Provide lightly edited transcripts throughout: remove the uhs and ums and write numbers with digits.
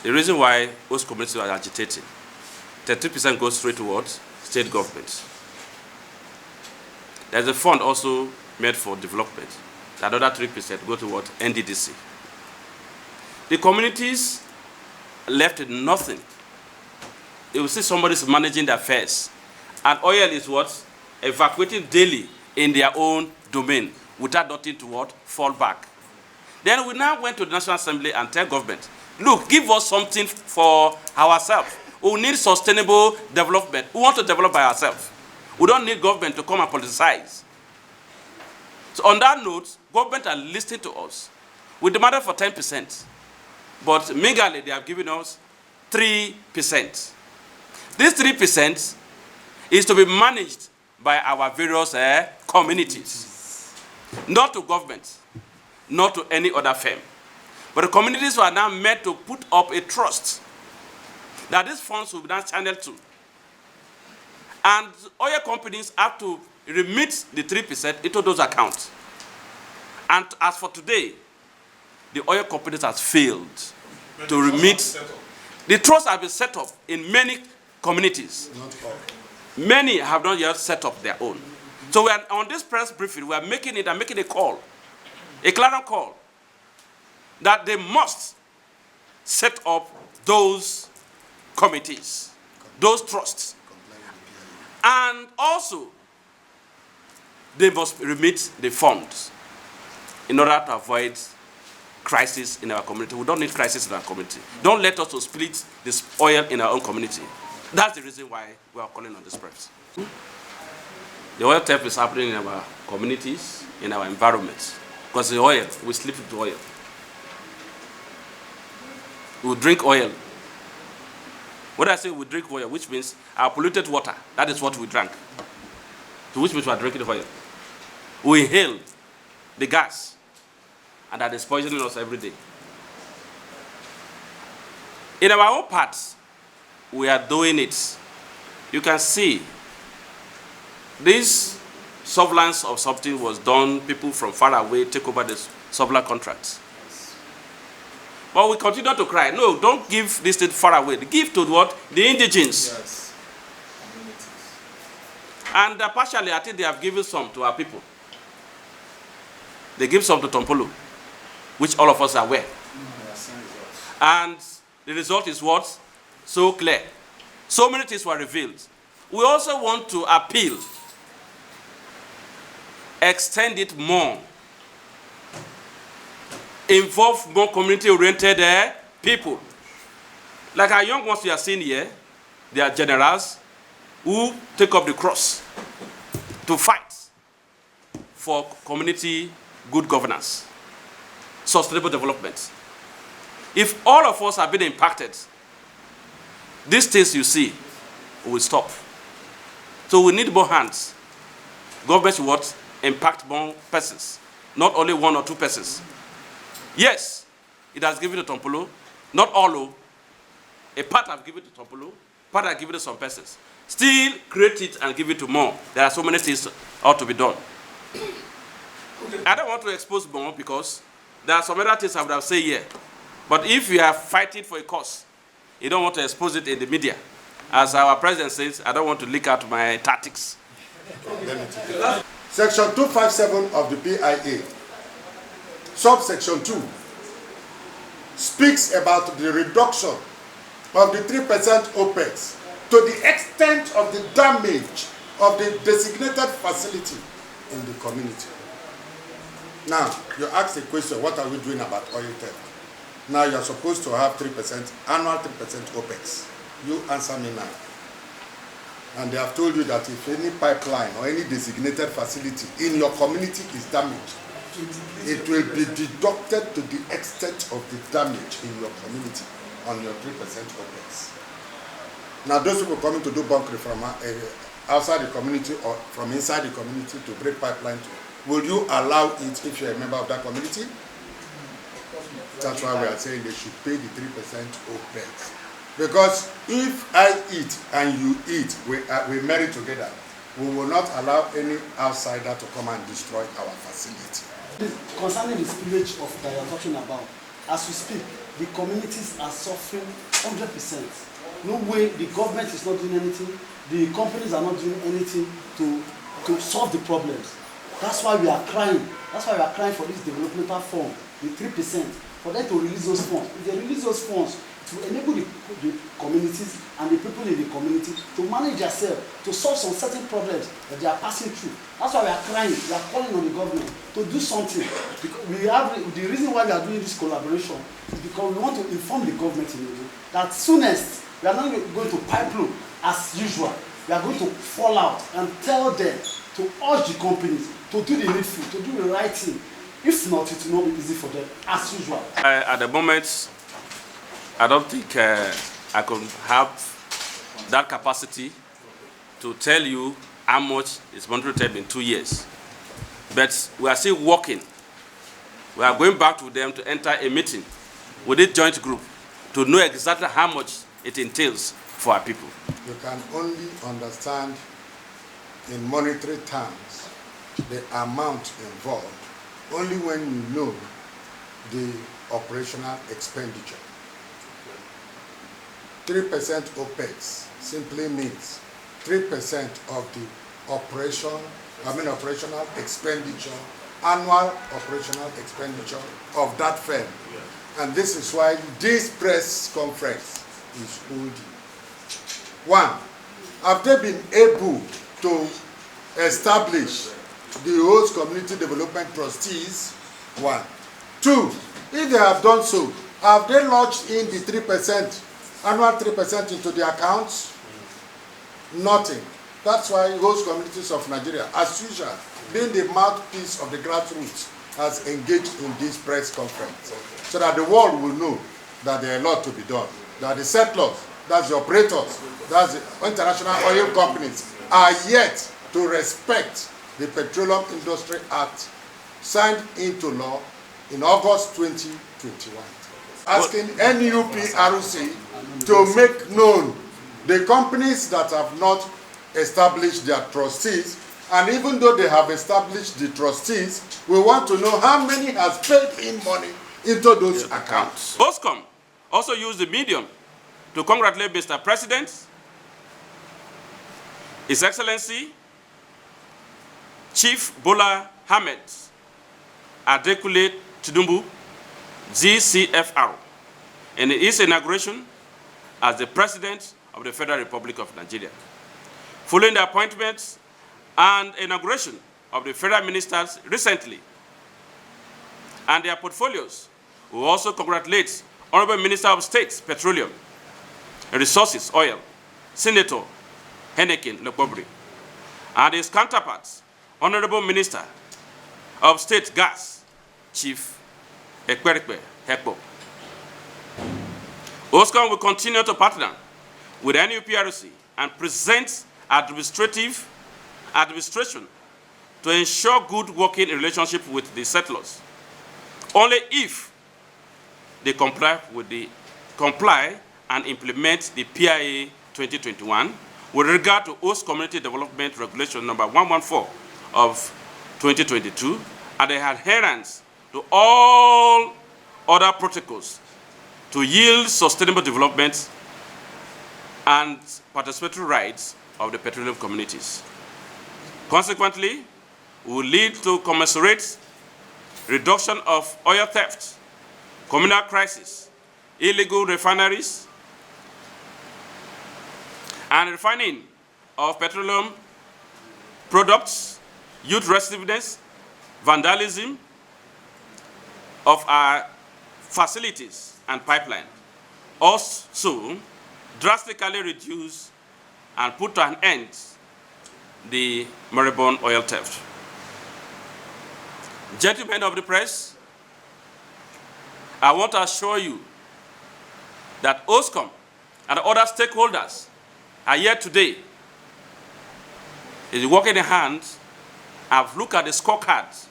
the reason why host communities are agitating, 33% goes straight towards state government. There's a fund also made for development. The other 3% go towards NDDC. The communities left with nothing. You will see somebody's managing their affairs. And oil is what? Evacuating daily in their own domain without nothing to what? Fall back. Then we now went to the National Assembly and tell government, look, give us something for ourselves. We need sustainable development. We want to develop by ourselves. We don't need government to come and politicize. So on that note, government are listening to us. We demanded for 10%, but meagerly they have given us 3%. This 3% is to be managed by our various communities, not to government, not to any other firm. But the communities are now made to put up a trust that these funds will be now channeled to. And oil companies have to remit the 3% into those accounts. And as for today, the oil companies has failed to remit. The trust has been set up in many communities. Many have not yet set up their own. So we are on this press briefing, we are making a call, a clarion call, that they must set up those committees, those trusts. And also, they must remit the funds in order to avoid crisis in our community. We don't need crisis in our community. Don't let us to split this oil in our own community. That's the reason why we are calling on this press. The oil theft is happening in our communities, in our environment. Because the oil, we sleep with oil. We drink oil. When I say we drink oil, which means our polluted water, that is what we drank. So which means we are drinking oil. We inhale the gas, and that is poisoning us every day. In our own parts, we are doing it. You can see this surveillance of something was done, people from far away take over the surveillance contracts. But we continue to cry, no, don't give this thing far away. Give to what? The indigenes. Yes. And partially, I think they have given some to our people. They give some to Tompolo, which all of us are aware. And the result is what? So clear. So many things were revealed. We also want to appeal, extend it more, involve more community-oriented people. Like our young ones we are seeing here, they are generals who take up the cross to fight for community good governance, sustainable development. If all of us have been impacted, these things you see will stop. So we need more hands. Government should what? Impact more persons, not only 1 or 2 persons. Yes, it has given to Tompolo, not all. A part have given to Tompolo, part have given to some persons. Still create it and give it to more. There are so many things ought to be done. I don't want to expose more because there are some other things I would have said here. But if you are fighting for a cause, you don't want to expose it in the media. As our president says, I don't want to leak out my tactics. Section 257 of the PIA, subsection 2, speaks about the reduction of the 3% OPEX to the extent of the damage of the designated facility in the community. Now, you ask the question, what are we doing about oil theft? Now you're supposed to have 3%, annual 3% OPEX. You answer me now. And they have told you that if any pipeline or any designated facility in your community is damaged, it will be deducted to the extent of the damage in your community on your 3% OPEX. Now those people coming to do bunkering from outside the community or from inside the community to break pipeline, will you allow it if you're a member of that community? That's why we are saying they should pay the 3% OPEX. Because if I eat and you eat, we marry together, we will not allow any outsider to come and destroy our facility. Concerning the spillage of that you are talking about, as we speak, the communities are suffering 100%. No way the government is not doing anything, the companies are not doing anything to solve the problems. That's why we are crying. That's why we are crying for this developmental fund, the 3%, for them to release those funds. If they release those funds, to enable the communities and the people in the community to manage themselves, to solve some certain problems that they are passing through. That's why we are crying, we are calling on the government to do something. Because we have the reason why we are doing this collaboration is because we want to inform the government in Nigeria that soonest we are not going to pipe low as usual. We are going to fall out and tell them to urge the companies to do the needful, to do the right thing. If not, it will not be easy for them as usual. At the moment, I don't think I could have that capacity to tell you how much is going to take in 2 years. But we are still working. We are going back to them to enter a meeting with this joint group to know exactly how much it entails for our people. You can only understand in monetary terms the amount involved only when you know the operational expenditure. 3% OPEX simply means 3% of the operational expenditure, annual operational expenditure of that firm. And this is why this press conference is holding. One, have they been able to establish the host community development trustees? One. Two, if they have done so, have they lodged in the 3%, annual 3% into the accounts? Nothing. That's why host communities of Nigeria, as usual, being the mouthpiece of the grassroots, has engaged in this press conference, so that the world will know that there are a lot to be done. That the settlors, that's the operators, that's the international oil companies, are yet to respect the Petroleum Industry Act signed into law in August 2021. Asking NUPRC to make known the companies that have not established their trustees, and even though they have established the trustees, we want to know how many has paid in money into those accounts. Hostcom also used the medium to congratulate Mr. President, His Excellency, Chief Bola Ahmed Adekunle Tinubu, GCFR, in his inauguration as the President of the Federal Republic of Nigeria. Following the appointment and inauguration of the federal ministers recently and their portfolios, we also congratulate Honorable Minister of State, Petroleum, Resources, Oil, Senator Henneken Lekobri, and his counterparts, Honorable Minister of State Gas, Chief Ekperikpe Hekpo. Hostcom will continue to partner with NUPRC and present administration to ensure good working relationship with the settlors, only if they comply and implement the PIA 2021 with regard to Host Community Development Regulation number 114 of 2022 and the adherence to all other protocols to yield sustainable development and participatory rights of the petroleum communities. Consequently, we will lead to commensurate reduction of oil theft, communal crisis, illegal refineries, and refining of petroleum products, youth restiveness, vandalism of our facilities and pipeline. Also, drastically reduce and put an end the moribund oil theft. Gentlemen of the press, I want to assure you that Hostcom and other stakeholders are here today. Is working in hand. I've looked at the scorecards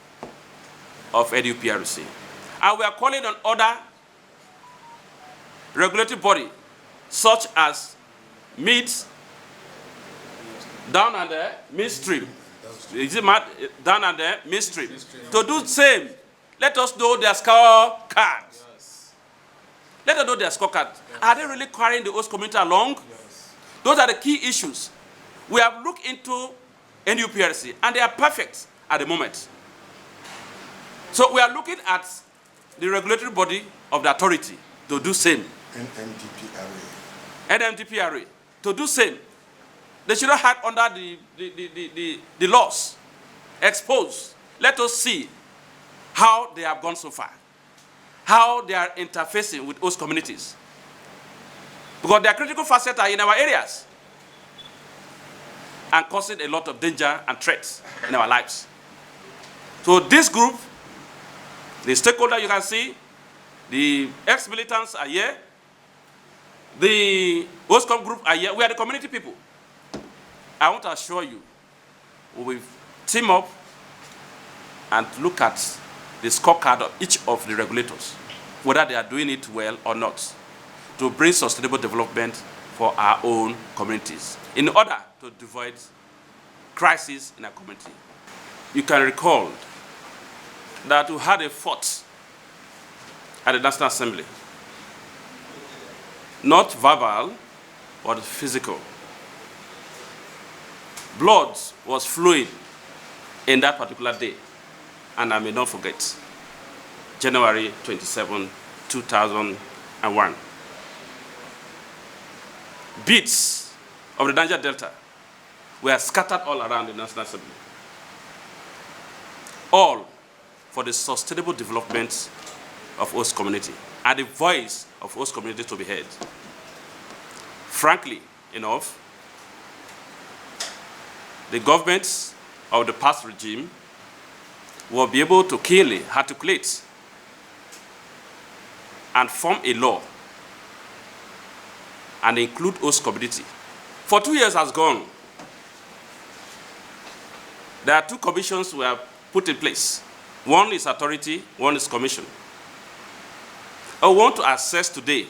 of NUPRC. And we are calling on other regulatory bodies, such as down under midstream. Is it down under midstream? To do the same. Let us know their scorecard. Let them know their scorecard. Yes. Are they really carrying the host community along? Yes. Those are the key issues. We have looked into NUPRC, and they are perfect at the moment. So we are looking at the regulatory body of the authority to do same. NMDPRA. To do same. They should not hide under the laws. Exposed. Let us see how they have gone so far. How they are interfacing with host communities. Because their critical facets are in our areas and causing a lot of danger and threats in our lives. So this group, the stakeholder you can see, the ex-militants are here, the Hostcom group are here. We are the community people. I want to assure you, we will team up and look at the scorecard of each of the regulators, whether they are doing it well or not, to bring sustainable development for our own communities, in order to avoid crisis in our community. You can recall that we had a fight at the National Assembly. Not verbal, but physical. Blood was flowing in that particular day, and I may not forget, January 27, 2001. Beats of the Niger Delta were scattered all around the National Assembly. All for the sustainable development of host community and the voice of host community to be heard. Frankly enough, the governments of the past regime will be able to clearly articulate and form a law and include host community. For 2 years has gone. There are two commissions we have put in place. One is authority, one is commission. I want to assess today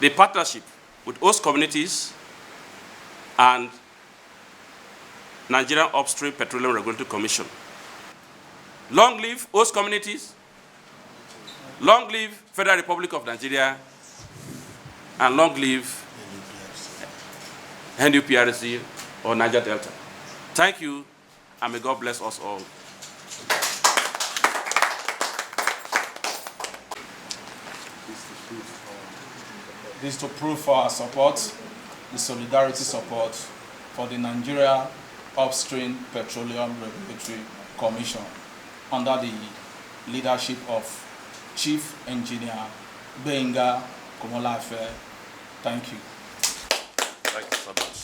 the partnership with host communities and Nigerian Upstream Petroleum Regulatory Commission. Long live host communities, long live Federal Republic of Nigeria, and long live NUPRC or Niger Delta. Thank you, and may God bless us all. This is to prove for our support, the solidarity support for the Nigeria Upstream Petroleum Regulatory Commission under the leadership of Chief Engineer Gbenga Komolafe. Thank you. Thank you so much.